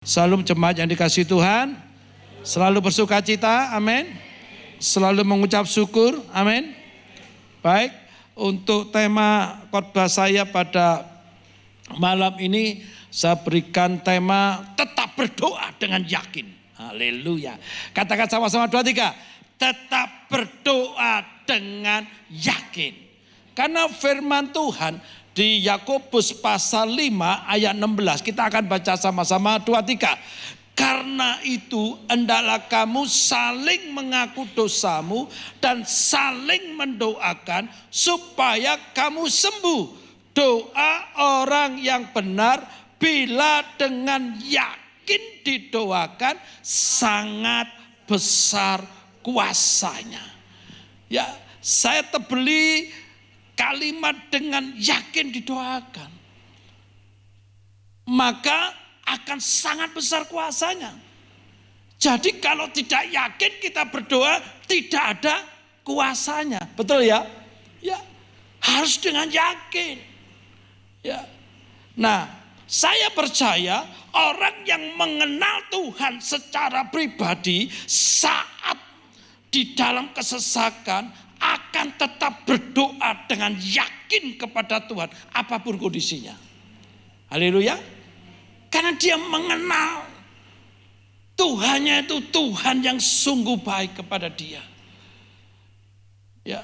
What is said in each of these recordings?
Shalom jemaat yang dikasihi Tuhan, selalu bersuka cita, amin. Selalu mengucap syukur, amin. Baik, untuk tema khotbah saya pada malam ini, saya berikan tema tetap berdoa dengan yakin. Haleluya. Katakan sama-sama 2, 3. Tetap berdoa dengan yakin. Karena firman Tuhan di Yakobus pasal 5 ayat 16, kita akan baca sama-sama 2, 3. Karena itu hendaklah kamu saling mengaku dosamu dan saling mendoakan supaya kamu sembuh. Doa orang yang benar bila dengan yakin didoakan sangat besar kuasanya. Ya, saya tebeli kalimat dengan yakin didoakan, maka akan sangat besar kuasanya. Jadi kalau tidak yakin kita berdoa, tidak ada kuasanya. Betul ya? Ya, harus dengan yakin. Ya. Nah, saya percaya orang yang mengenal Tuhan secara pribadi saat di dalam kesesakan akan tetap berdoa dengan yakin kepada Tuhan apapun kondisinya. Haleluya. Karena dia mengenal Tuhannya itu Tuhan yang sungguh baik kepada dia. Ya.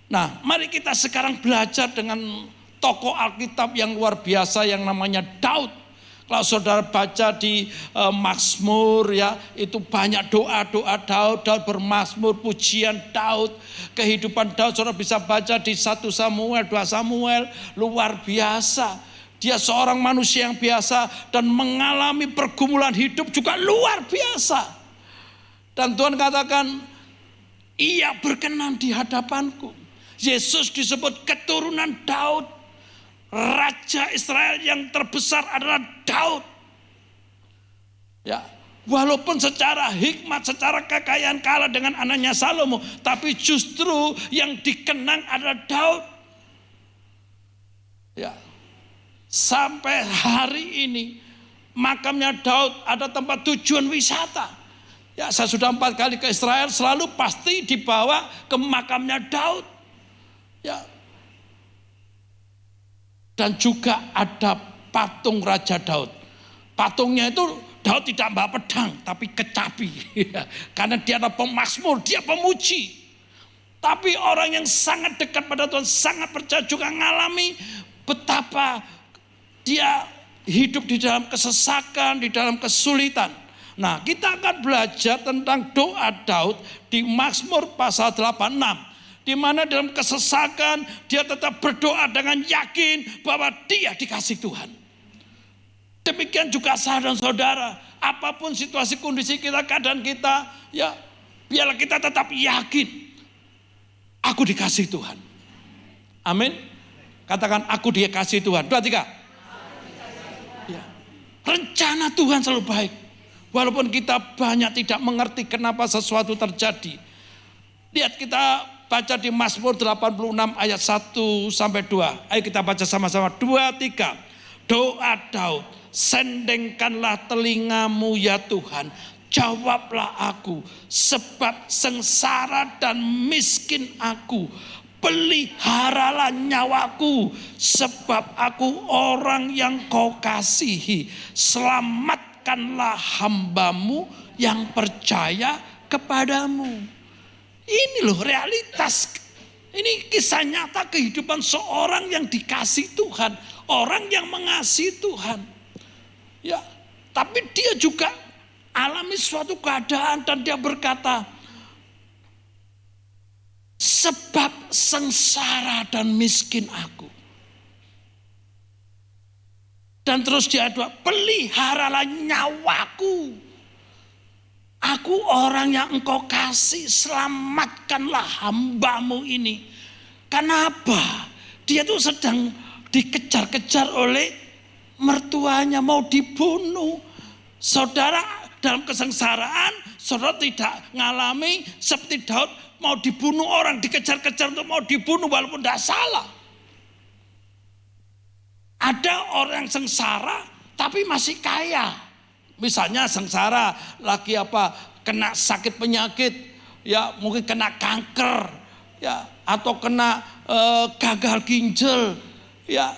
Nah, mari kita sekarang belajar dengan tokoh Alkitab yang luar biasa yang namanya Daud. Kalau saudara baca di Mazmur, ya, itu banyak doa-doa Daud bermazmur, pujian Daud, kehidupan Daud. Saudara bisa baca di 1 Samuel, 2 Samuel, luar biasa. Dia seorang manusia yang biasa dan mengalami pergumulan hidup juga luar biasa. Dan Tuhan katakan, ia berkenan di hadapanku. Yesus disebut keturunan Daud. Raja Israel yang terbesar adalah Daud. Ya, walaupun secara hikmat, secara kekayaan kalah dengan anaknya Salomo, tapi justru yang dikenang adalah Daud. Ya, sampai hari ini makamnya Daud ada tempat tujuan wisata. Ya, saya sudah 4 kali ke Israel, selalu pasti dibawa ke makamnya Daud. Ya. Dan juga ada patung Raja Daud. Patungnya itu Daud tidak bawa pedang, tapi kecapi. Karena dia adalah pemazmur, dia pemuji. Tapi orang yang sangat dekat pada Tuhan, sangat percaya juga mengalami betapa dia hidup di dalam kesesakan, di dalam kesulitan. Nah, kita akan belajar tentang doa Daud di Mazmur pasal 86. Di mana dalam kesesakan dia tetap berdoa dengan yakin bahwa dia dikasih Tuhan. Demikian juga saya dan saudara, apapun situasi kondisi kita, keadaan kita, ya biarlah kita tetap yakin, aku dikasih Tuhan. Amin. Katakan, aku dikasih Tuhan. 2, 3. Ya. Rencana Tuhan selalu baik. Walaupun kita banyak tidak mengerti kenapa sesuatu terjadi. Lihat, kita baca di Mazmur 86 ayat 1 sampai 2. Ayo kita baca sama-sama. 2, 3. Doa Daud, sendengkanlah telingamu ya Tuhan, jawablah aku, sebab sengsara dan miskin aku. Peliharalah nyawaku, sebab aku orang yang kau kasihi. Selamatkanlah hambamu yang percaya kepadamu. Ini loh realitas. Ini kisah nyata kehidupan seorang yang dikasih Tuhan. Orang yang mengasihi Tuhan. Ya, tapi dia juga alami suatu keadaan dan dia berkata, sebab sengsara dan miskin aku. Dan terus dia doa, peliharalah nyawaku. Aku orang yang engkau kasih, selamatkanlah hambamu ini. Kenapa? Dia tuh sedang dikejar-kejar oleh mertuanya, mau dibunuh. Saudara dalam kesengsaraan, saudara tidak mengalami seperti Daud mau dibunuh orang, dikejar-kejar untuk mau dibunuh walaupun tidak salah. Ada orang sengsara tapi masih kaya. Misalnya sengsara lagi kena sakit penyakit, ya mungkin kena kanker, ya atau kena gagal ginjal, ya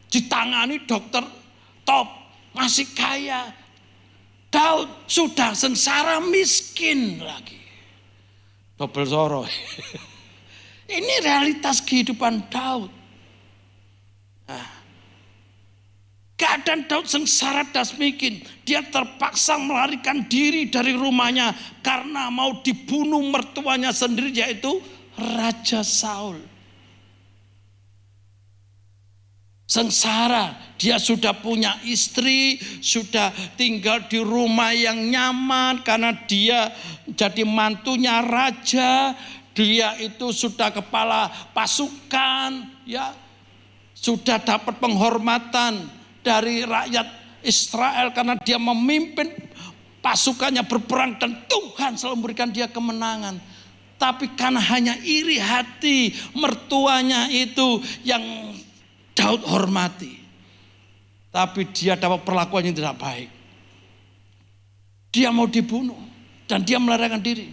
ditangani dokter top, masih kaya. Daud sudah sengsara miskin lagi. Double sorrow. Ini realitas kehidupan Daud. Nah, keadaan Daud sengsara dan miskin. Dia terpaksa melarikan diri dari rumahnya karena mau dibunuh mertuanya sendiri, yaitu Raja Saul. Sengsara, dia sudah punya istri, sudah tinggal di rumah yang nyaman karena dia jadi mantunya raja. Dia itu sudah kepala pasukan, ya sudah dapat penghormatan dari rakyat Israel karena dia memimpin pasukannya berperang dan Tuhan selalu memberikan dia kemenangan. Tapi karena hanya iri hati mertuanya itu yang Daud hormati, tapi dia dapat perlakuan yang tidak baik. Dia mau dibunuh dan dia melarikan diri.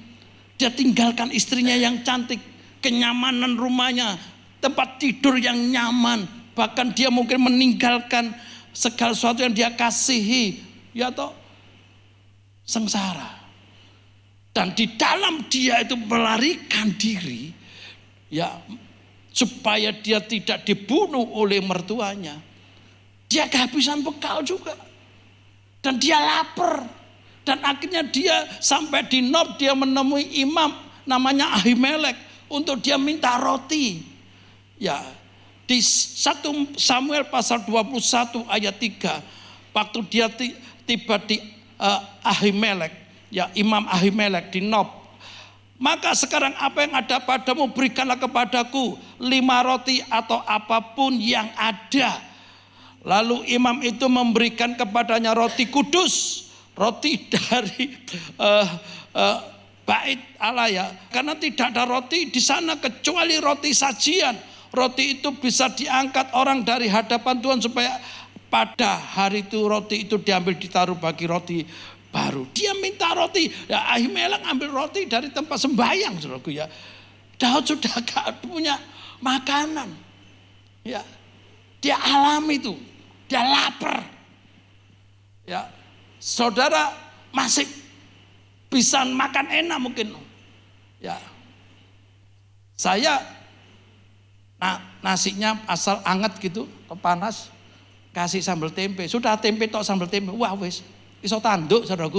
Dia tinggalkan istrinya yang cantik, kenyamanan rumahnya, tempat tidur yang nyaman. Bahkan dia mungkin meninggalkan segala sesuatu yang dia kasihi, ya toh, sengsara. Dan di dalam dia itu melarikan diri, ya supaya dia tidak dibunuh oleh mertuanya. Dia kehabisan bekal juga. Dan dia lapar. Dan akhirnya dia sampai di Nob, dia menemui imam namanya Ahimelek untuk dia minta roti. Ya, di 1 Samuel pasal 21 ayat 3, waktu dia tiba di Ahimelek, ya Imam Ahimelek di Nob. Maka sekarang apa yang ada padamu berikanlah kepadaku 5 roti atau apapun yang ada. Lalu imam itu memberikan kepadanya roti kudus, roti dari bait Allah, ya. Karena tidak ada roti di sana kecuali roti sajian. Roti itu bisa diangkat orang dari hadapan Tuhan supaya pada hari itu roti itu diambil ditaruh bagi roti baru. Dia minta roti, ya Ahimelek ambil roti dari tempat sembahyang, saudaraku, ya. Daud sudah gak punya makanan, ya. Dia alami itu, dia lapar, ya. Saudara masih bisa makan enak mungkin, ya. Saya nasinya asal anget gitu, panas, kasih sambal tempe, sudah tempe tok sambal tempe, wah wis. Iso tanduk, saudaraku.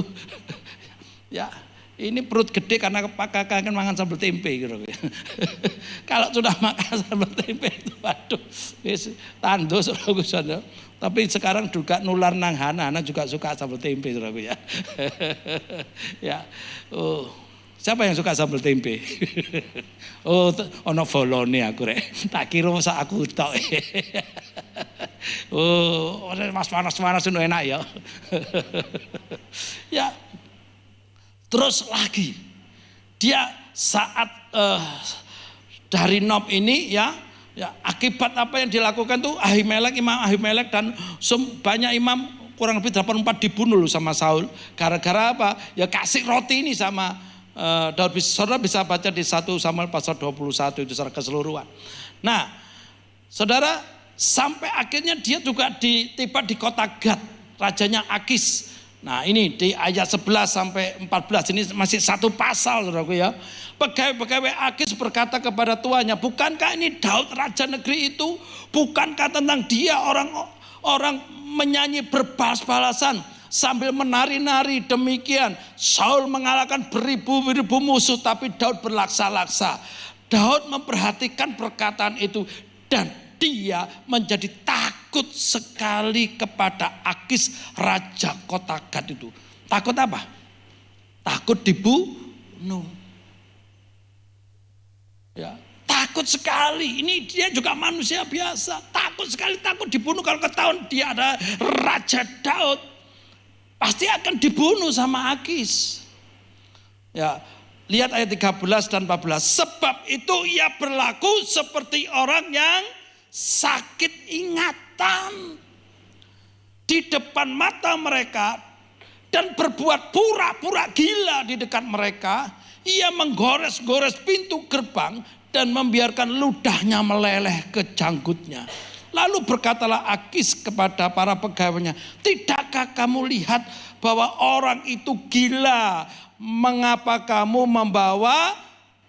Ya, ini perut gede karena kakak kan makan sambal tempe gitu. Kalau sudah makan sambal tempe itu, waduh, tanduk, saudaraku, saudara. Tapi sekarang juga nular nang anak juga suka sambal tempe, saudaraku, ya. Ya, oh, siapa yang suka sambal tempe? Oh, ono folone aku rek. Tak kira sak aku tok. Oh, mas panas-panas itu enak ya. Ya. Terus lagi dia saat dari Nob ini, ya akibat apa yang dilakukan tuh Imam Ahimelek dan banyak imam, kurang lebih 84 dibunuh loh sama Saul. Gara-gara apa? Ya kasih roti ini sama Daud. Saudara bisa baca di 1 Samuel pasal 21 itu secara keseluruhan. Nah, saudara, sampai akhirnya dia juga tiba di kota Gad, rajanya Akis. Nah ini di ayat 11 sampai 14 ini masih satu pasal, saudaraku, ya. Pegawai-pegawai Akis berkata kepada tuannya, bukankah ini Daud raja negeri itu? Bukankah tentang dia orang menyanyi berbalas-balasan sambil menari-nari demikian? Saul mengalahkan beribu-ribu musuh, tapi Daud berlaksa-laksa. Daud memperhatikan perkataan itu dan dia menjadi takut sekali kepada Akis raja kota Gad itu. Takut apa? Takut dibunuh. Ya, takut sekali. Ini dia juga manusia biasa. Takut sekali, takut dibunuh. Kalau ketahuan dia ada Raja Daud, pasti akan dibunuh sama Akis. Ya, lihat ayat 13 dan 14. Sebab itu ia berlaku seperti orang yang sakit ingatan. Di depan mata mereka dan berbuat pura-pura gila di dekat mereka. Ia menggores-gores pintu gerbang dan membiarkan ludahnya meleleh ke janggutnya. Lalu berkatalah Akis kepada para pegawainya, tidakkah kamu lihat bahwa orang itu gila? Mengapa kamu membawa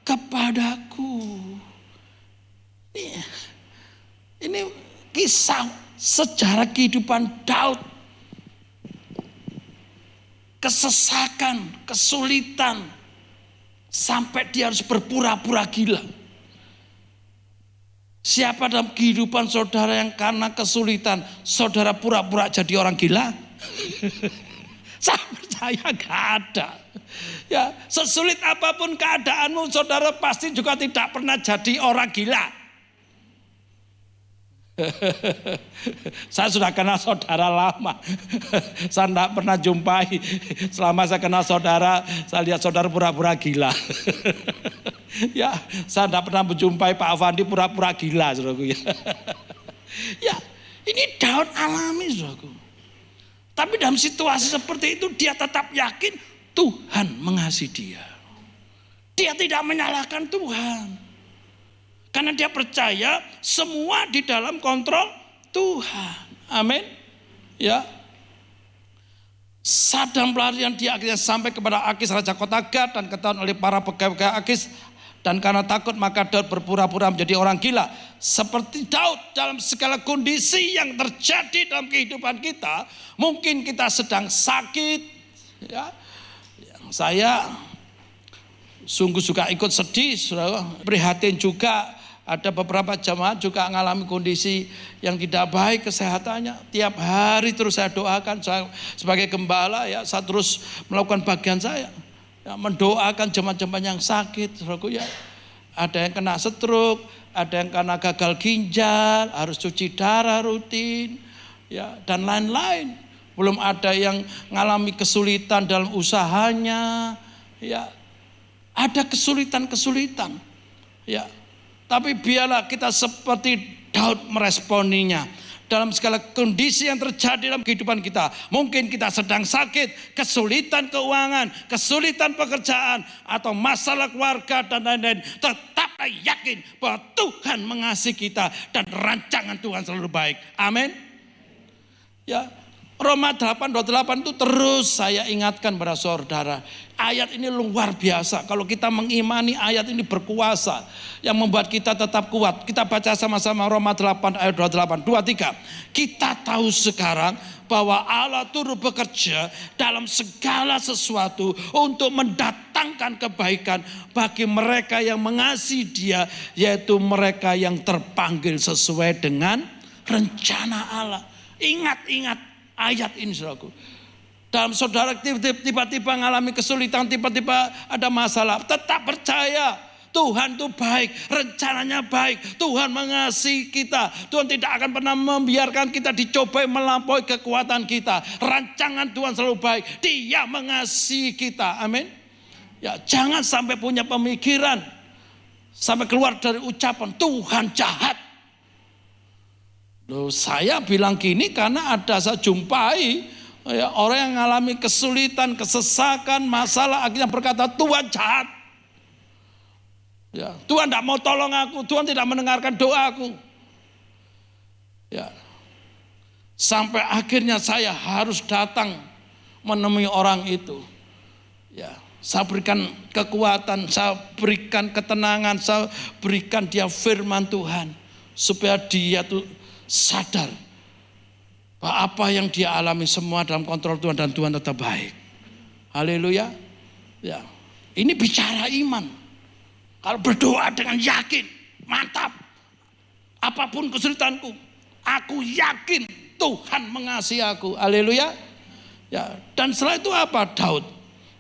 kepadaku? Ini kisah sejarah kehidupan Daud. Kesesakan, kesulitan, sampai dia harus berpura-pura gila. Siapa dalam kehidupan saudara yang karena kesulitan saudara pura-pura jadi orang gila? Saya percaya gak ada. Ya, sesulit apapun keadaanmu, saudara pasti juga tidak pernah jadi orang gila. Saya sudah kenal saudara lama. Saya tidak pernah jumpai. Selama saya kenal saudara, saya lihat saudara pura-pura gila. Ya, saya tidak pernah menjumpai Pak Avandi pura-pura gila, saudaraku. Ya, ini Daud alami, saudaraku. Tapi dalam situasi seperti itu dia tetap yakin Tuhan mengasihi dia. Dia tidak menyalahkan Tuhan. Karena dia percaya semua di dalam kontrol Tuhan. Amin. Ya. Sadang pelarian dia akhirnya sampai kepada Akis raja kota Gat dan ketahuan oleh para pegawai Akis. Dan karena takut maka Daud berpura-pura menjadi orang gila. Seperti Daud dalam segala kondisi yang terjadi dalam kehidupan kita. Mungkin kita sedang sakit. Ya. Saya sungguh juga ikut sedih, saudara. Prihatin juga. Ada beberapa jemaat juga mengalami kondisi yang tidak baik kesehatannya. Tiap hari terus saya doakan, saya sebagai gembala ya, saya terus melakukan bagian saya. Ya, mendoakan jemaat-jemaat yang sakit, saudaraku ya. Ada yang kena stroke, ada yang kena gagal ginjal, harus cuci darah rutin, ya, dan lain-lain. Belum ada yang mengalami kesulitan dalam usahanya, ya. Ada kesulitan-kesulitan, ya. Tapi biarlah kita seperti Daud meresponinya. Dalam segala kondisi yang terjadi dalam kehidupan kita. Mungkin kita sedang sakit, kesulitan keuangan, kesulitan pekerjaan, atau masalah keluarga dan lain-lain. Tetaplah yakin bahwa Tuhan mengasihi kita dan rancangan Tuhan selalu baik. Amin. Ya, Roma 8:28 itu terus saya ingatkan pada saudara. Ayat ini luar biasa. Kalau kita mengimani ayat ini berkuasa. Yang membuat kita tetap kuat. Kita baca sama-sama Roma 8 ayat 28. 23. Kita tahu sekarang bahwa Allah turut bekerja dalam segala sesuatu untuk mendatangkan kebaikan bagi mereka yang mengasihi Dia. Yaitu mereka yang terpanggil sesuai dengan rencana Allah. Ingat ayat ini, saudaraku. Dalam saudara tiba-tiba mengalami kesulitan, tiba-tiba ada masalah, tetap percaya Tuhan itu baik, rencananya baik, Tuhan mengasihi kita. Tuhan tidak akan pernah membiarkan kita dicobai melampaui kekuatan kita. Rancangan Tuhan selalu baik, Dia mengasihi kita. Amin. Ya, jangan sampai punya pemikiran, sampai keluar dari ucapan Tuhan jahat. Loh, saya bilang gini karena ada saya jumpai ya, orang yang mengalami kesulitan, kesesakan, masalah akhirnya berkata Tuhan jahat. Ya, Tuhan tidak mau tolong aku, Tuhan tidak mendengarkan doaku. Ya. Sampai akhirnya saya harus datang menemui orang itu. Ya, saya berikan kekuatan, saya berikan ketenangan, saya berikan dia firman Tuhan supaya dia tuh sadar bahwa apa yang dia alami semua dalam kontrol Tuhan dan Tuhan tetap baik. Haleluya. Ya. Ini bicara iman. Kalau berdoa dengan yakin, mantap. Apapun kesulitanku, aku yakin Tuhan mengasihi aku. Haleluya. Ya, dan setelah itu apa Daud?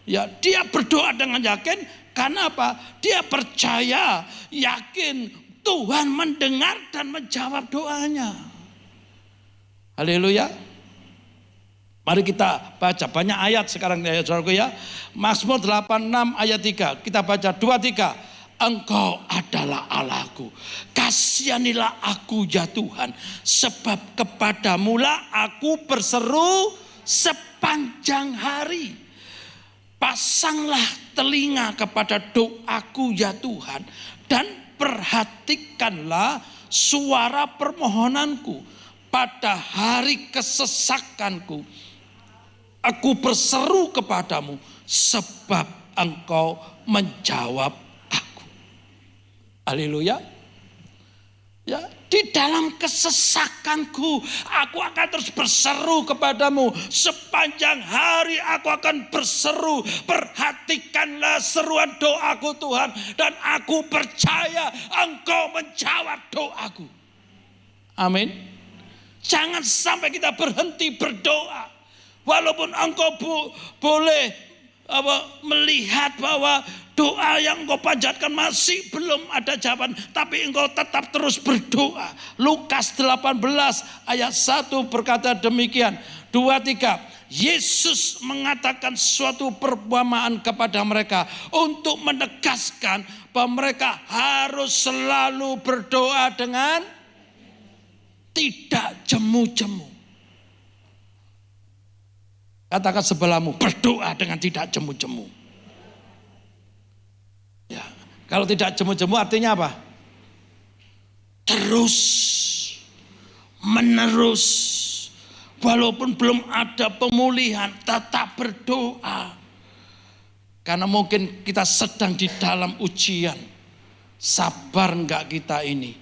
Ya, dia berdoa dengan yakin karena apa? Dia percaya, yakin Tuhan mendengar dan menjawab doanya. Haleluya. Mari kita baca banyak ayat sekarang ya saudaraku ya. Mazmur 86 ayat 3. Kita baca 2-3. Engkau adalah Allahku. Kasihanilah aku ya Tuhan. Sebab kepadamulah aku berseru sepanjang hari. Pasanglah telinga kepada doaku ya Tuhan, dan perhatikanlah suara permohonanku pada hari kesesakanku. Aku berseru kepadamu sebab Engkau menjawab aku. Haleluya. Ya, di dalam kesesakanku aku akan terus berseru kepadamu. Sepanjang hari aku akan berseru. Perhatikanlah seruan doaku Tuhan, dan aku percaya Engkau menjawab doaku. Amin. Jangan sampai kita berhenti berdoa. Walaupun engkau boleh melihat bahwa doa yang engkau panjatkan masih belum ada jawaban, tapi engkau tetap terus berdoa. Lukas 18 ayat 1 berkata demikian. 2, 3. Yesus mengatakan suatu perumpamaan kepada mereka untuk menegaskan bahwa mereka harus selalu berdoa dengan tidak jemu-jemu. Katakan sebelahmu, berdoa dengan tidak jemu-jemu. Ya, kalau tidak jemu-jemu artinya apa? Terus, menerus, walaupun belum ada pemulihan, tetap berdoa. Karena mungkin kita sedang di dalam ujian. Sabar enggak kita ini?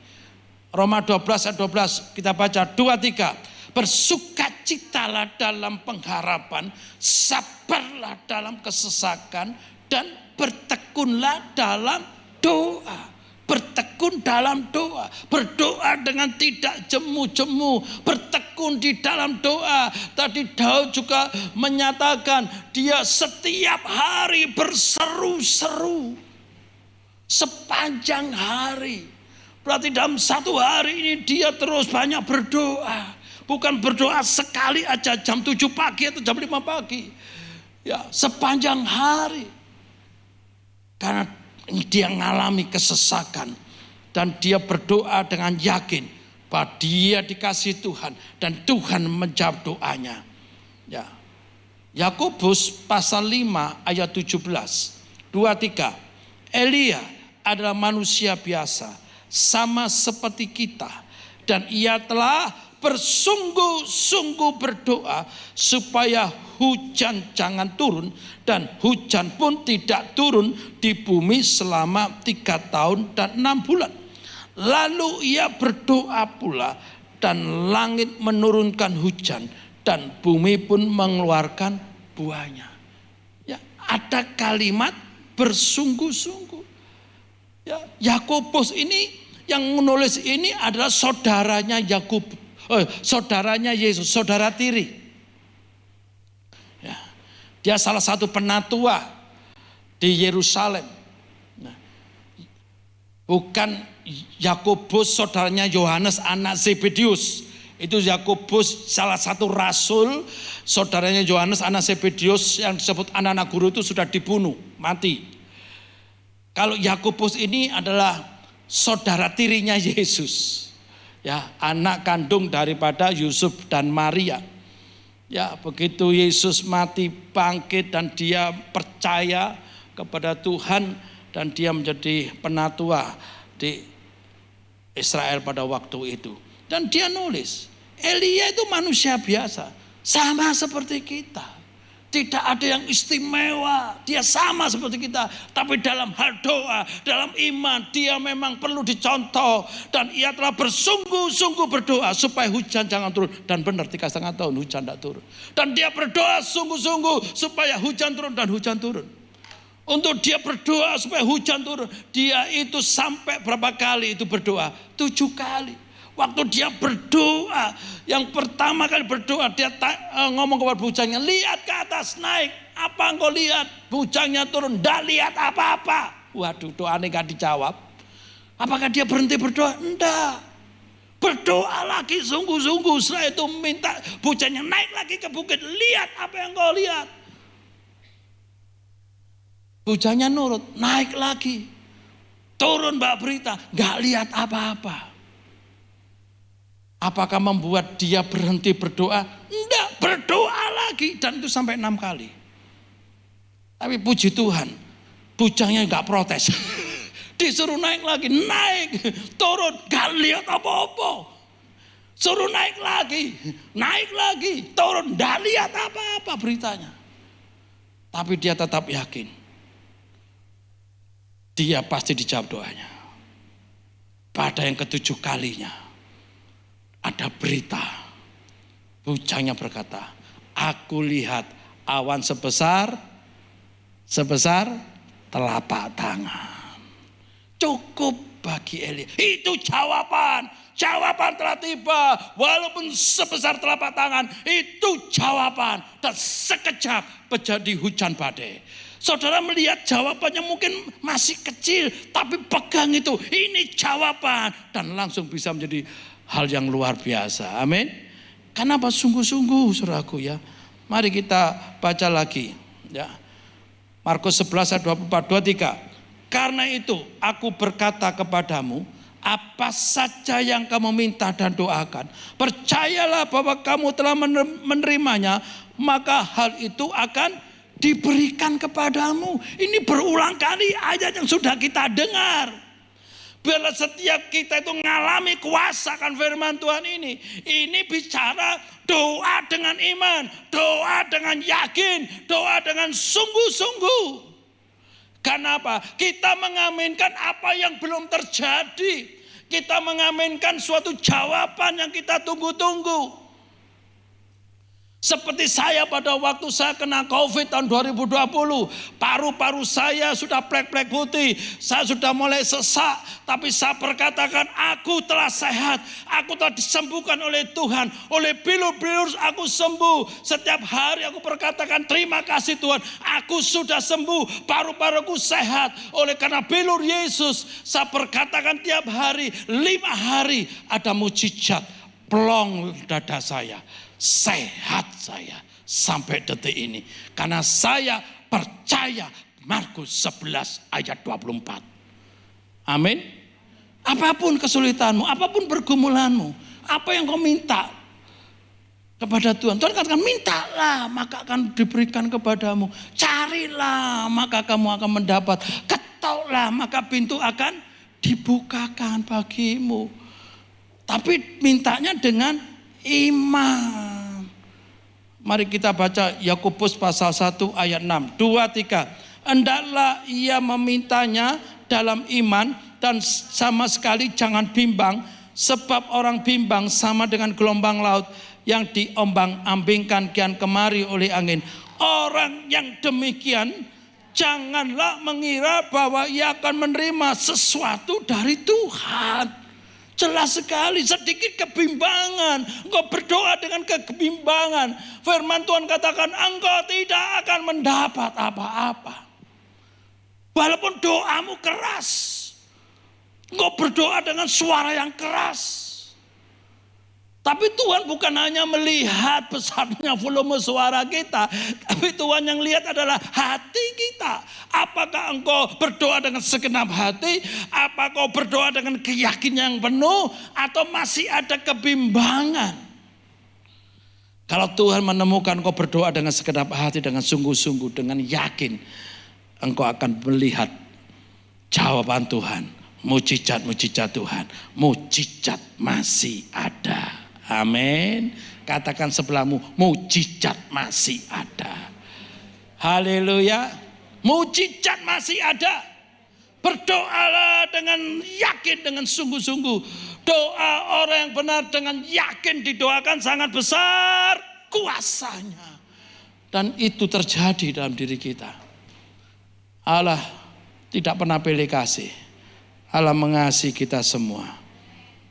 Roma 12 ayat 12 kita baca 2, 3. Bersukacitalah dalam pengharapan, sabarlah dalam kesesakan, dan bertekunlah dalam doa. Bertekun dalam doa, berdoa dengan tidak jemu-jemu, bertekun di dalam doa. Tadi Daud juga menyatakan dia setiap hari berseru-seru sepanjang hari. Berarti dalam satu hari ini dia terus banyak berdoa. Bukan berdoa sekali aja jam 7 pagi atau jam 5 pagi. Ya, sepanjang hari. Karena dia mengalami kesesakan. Dan dia berdoa dengan yakin bahwa dia dikasihi Tuhan. Dan Tuhan menjawab doanya. Ya. Yakobus pasal 5 ayat 17. 2, 3. Elia adalah manusia biasa, sama seperti kita. Dan ia telah bersungguh-sungguh berdoa supaya hujan jangan turun, dan hujan pun tidak turun di bumi selama 3 tahun dan 6 bulan. Lalu ia berdoa pula, dan langit menurunkan hujan, dan bumi pun mengeluarkan buahnya. Ya, ada kalimat bersungguh-sungguh. Ya, Yakobus ini yang menulis ini adalah saudaranya Yakobus. Saudaranya Yesus, saudara tiri. Ya, dia salah satu penatua di Yerusalem. Nah, bukan Yakobus saudaranya Yohanes anak Zebedius. Itu Yakobus salah satu rasul, saudaranya Yohanes anak Zebedius yang disebut anak-anak guru itu sudah dibunuh, mati. Kalau Yakobus ini adalah saudara tirinya Yesus. Ya, anak kandung daripada Yusuf dan Maria. Ya, begitu Yesus mati bangkit dan dia percaya kepada Tuhan, dan dia menjadi penatua di Israel pada waktu itu. Dan dia nulis, Elia itu manusia biasa, sama seperti kita. Tidak ada yang istimewa, dia sama seperti kita. Tapi dalam hal doa, dalam iman, dia memang perlu dicontoh. Dan ia telah bersungguh-sungguh berdoa supaya hujan jangan turun. Dan benar 3,5 tahun hujan tidak turun. Dan dia berdoa sungguh-sungguh supaya hujan turun, dan hujan turun. Untuk dia berdoa supaya hujan turun, dia itu sampai berapa kali itu berdoa? 7 kali. Waktu dia berdoa, yang pertama kali berdoa, dia ngomong kepada bujangnya, lihat ke atas, naik. Apa engkau lihat? Bujangnya turun, tidak lihat apa-apa. Waduh, doanya gak dijawab. Apakah dia berhenti berdoa? Enggak. Berdoa lagi sungguh-sungguh. Setelah itu minta bujangnya naik lagi ke bukit. Lihat apa yang kau lihat. Bujangnya nurut, naik lagi. Turun mbak berita, gak lihat apa-apa. Apakah membuat dia berhenti berdoa? Enggak, berdoa lagi. Dan itu sampai 6 kali. Tapi puji Tuhan, bujangnya nggak protes. Disuruh naik lagi, naik, turun, gak lihat apa-apa. Suruh naik lagi, turun, gak lihat apa-apa beritanya. Tapi dia tetap yakin, dia pasti dijawab doanya. Pada yang ke-7 kalinya, ada berita. Bujangnya berkata, aku lihat awan sebesar telapak tangan. Cukup bagi Elia. Itu jawaban telah tiba. Walaupun sebesar telapak tangan, itu jawaban. Dan sekejap terjadi hujan badai. Saudara melihat jawabannya mungkin masih kecil, tapi pegang itu. Ini jawaban. Dan langsung bisa menjadi hal yang luar biasa. Amin. Kenapa sungguh-sungguh, saudaraku ya. Mari kita baca lagi. Ya. Markus 11 ayat 24, 23. Karena itu aku berkata kepadamu, apa saja yang kamu minta dan doakan, percayalah bahwa kamu telah menerimanya, maka hal itu akan diberikan kepadamu. Ini berulang kali ayat yang sudah kita dengar. Biarlah setiap kita itu mengalami kuasa akan firman Tuhan ini. Ini bicara doa dengan iman, doa dengan yakin, doa dengan sungguh-sungguh. Kenapa? Kita mengaminkan apa yang belum terjadi. Kita mengaminkan suatu jawaban yang kita tunggu-tunggu. Seperti saya pada waktu saya kena COVID tahun 2020. Paru-paru saya sudah plek-plek putih. Saya sudah mulai sesak. Tapi saya berkatakan aku telah sehat. Aku telah disembuhkan oleh Tuhan. Oleh bilur-bilur aku sembuh. Setiap hari aku berkatakan terima kasih Tuhan. Aku sudah sembuh. Paru-paruku sehat. Oleh karena bilur Yesus. Saya berkatakan tiap hari 5 hari ada mujizat. Plong dada saya. Sehat saya sampai detik ini. Karena saya percaya Markus 11 ayat 24. Amin. Apapun kesulitanmu, apapun pergumulanmu, apa yang kau minta kepada Tuhan. Tuhan katakan mintalah maka akan diberikan kepadamu. Carilah maka kamu akan mendapat. Ketoklah maka pintu akan dibukakan bagimu. Tapi mintanya dengan iman. Mari kita baca Yakobus pasal 1 ayat 6. 2, 3. Hendaklah ia memintanya dalam iman dan sama sekali jangan bimbang. Sebab orang bimbang sama dengan gelombang laut yang diombang-ambingkan kian kemari oleh angin. Orang yang demikian janganlah mengira bahwa ia akan menerima sesuatu dari Tuhan. Jelas sekali, sedikit kebimbangan. Engkau berdoa dengan kebimbangan. Firman Tuhan katakan engkau tidak akan mendapat apa-apa. Walaupun doamu keras. Engkau berdoa dengan suara yang keras. Tapi Tuhan bukan hanya melihat besarnya volume suara kita. Tapi Tuhan yang lihat adalah hati kita. Apakah engkau berdoa dengan segenap hati? Apakah kau berdoa dengan keyakinan yang penuh? Atau masih ada kebimbangan? Kalau Tuhan menemukan engkau berdoa dengan segenap hati, dengan sungguh-sungguh, dengan yakin. Engkau akan melihat jawaban Tuhan. Mujizat-mujizat Tuhan. Mujizat masih ada. Amin. Katakan sebelahmu, mujizat masih ada. Haleluya. Mujizat masih ada. Berdoalah dengan yakin, dengan sungguh-sungguh. Doa orang yang benar dengan yakin didoakan sangat besar kuasanya. Dan itu terjadi dalam diri kita. Allah tidak pernah pilih kasih. Allah mengasihi kita semua.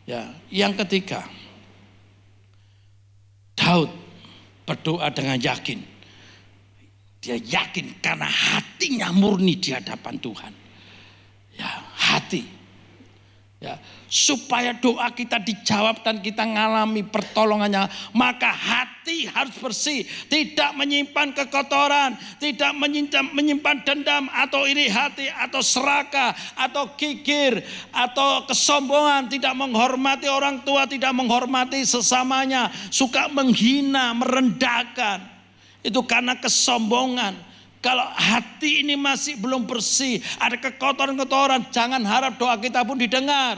Ya, yang ketiga, Daud berdoa dengan yakin. Dia yakin karena hatinya murni di hadapan Tuhan. Ya, hati. Ya, supaya doa kita dijawab dan kita mengalami pertolongannya, maka hati harus bersih, tidak menyimpan kekotoran, tidak menyimpan dendam atau iri hati atau serakah atau gigir atau kesombongan, tidak menghormati orang tua, tidak menghormati sesamanya, suka menghina, merendahkan. Itu karena kesombongan. Kalau hati ini masih belum bersih, ada kekotoran-kekotoran, jangan harap doa kita pun didengar.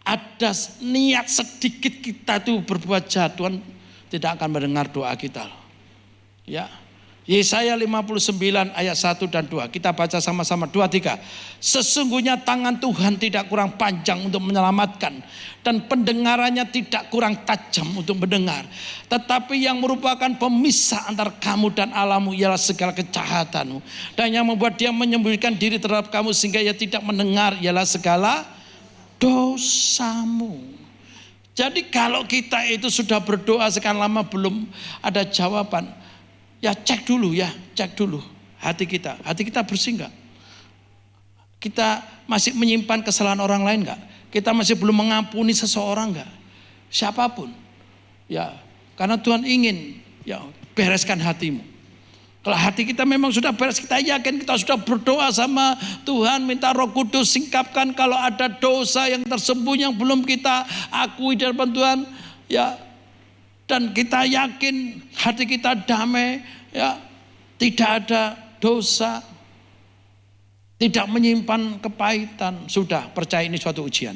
Ada niat sedikit kita tuh berbuat jahat, Tuhan tidak akan mendengar doa kita. Ya. Yesaya 59 ayat 1 dan 2. Kita baca sama-sama 2, 3. Sesungguhnya tangan Tuhan tidak kurang panjang untuk menyelamatkan, dan pendengarannya tidak kurang tajam untuk mendengar. Tetapi yang merupakan pemisah antara kamu dan Allahmu ialah segala kejahatanmu. Dan yang membuat dia menyembunyikan diri terhadap kamu sehingga ia tidak mendengar ialah segala dosamu. Jadi kalau kita itu sudah berdoa sekian lama belum ada jawaban, ya cek dulu hati kita bersih enggak? Kita masih menyimpan kesalahan orang lain enggak? Kita masih belum mengampuni seseorang enggak? Siapapun. Ya, karena Tuhan ingin ya bereskan hatimu. Kalau hati kita memang sudah beres, kita yakin kita sudah berdoa sama Tuhan, minta Roh Kudus singkapkan kalau ada dosa yang tersembunyi yang belum kita akui di hadapan Tuhan, ya. Dan kita yakin hati kita damai, ya, tidak ada dosa, tidak menyimpan kepahitan. Sudah, percaya ini suatu ujian.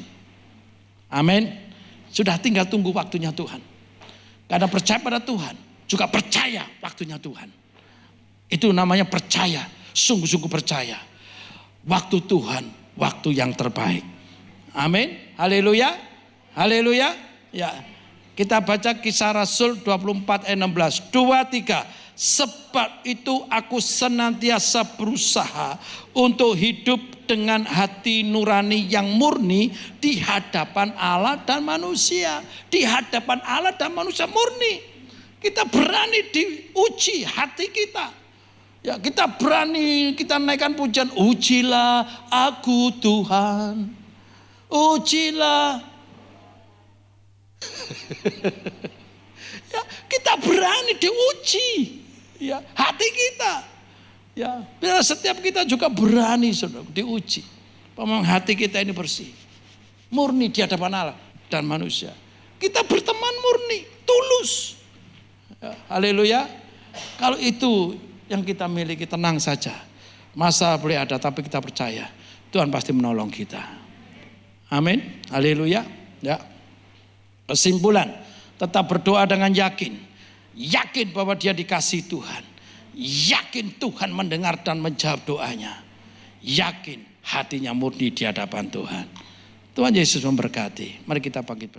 Amin. Sudah tinggal tunggu waktunya Tuhan. Karena percaya pada Tuhan, juga percaya waktunya Tuhan. Itu namanya percaya, sungguh-sungguh percaya. Waktu Tuhan, waktu yang terbaik. Amin. Haleluya. Haleluya. Ya. Kita baca Kisah Rasul 24 ayat 16. 2, 3. Sebab itu aku senantiasa berusaha untuk hidup dengan hati nurani yang murni di hadapan Allah dan manusia. Di hadapan Allah dan manusia murni. Kita berani diuji hati kita. Ya, kita berani, kita naikkan pujian, ujilah aku Tuhan, ujilah. Ya, kita berani diuji, ya, hati kita. Ya, biar setiap kita juga berani saudara, diuji. Memang hati kita ini bersih, murni di hadapan Allah dan manusia. Kita berteman murni, tulus. Ya, haleluya. Kalau itu yang kita miliki, tenang saja. Masalah boleh ada tapi kita percaya Tuhan pasti menolong kita. Amin. Haleluya. Ya. Kesimpulan, tetap berdoa dengan yakin. Yakin bahwa dia dikasihi Tuhan. Yakin Tuhan mendengar dan menjawab doanya. Yakin hatinya murni di hadapan Tuhan. Tuhan Yesus memberkati. Mari kita bangkit berdiri.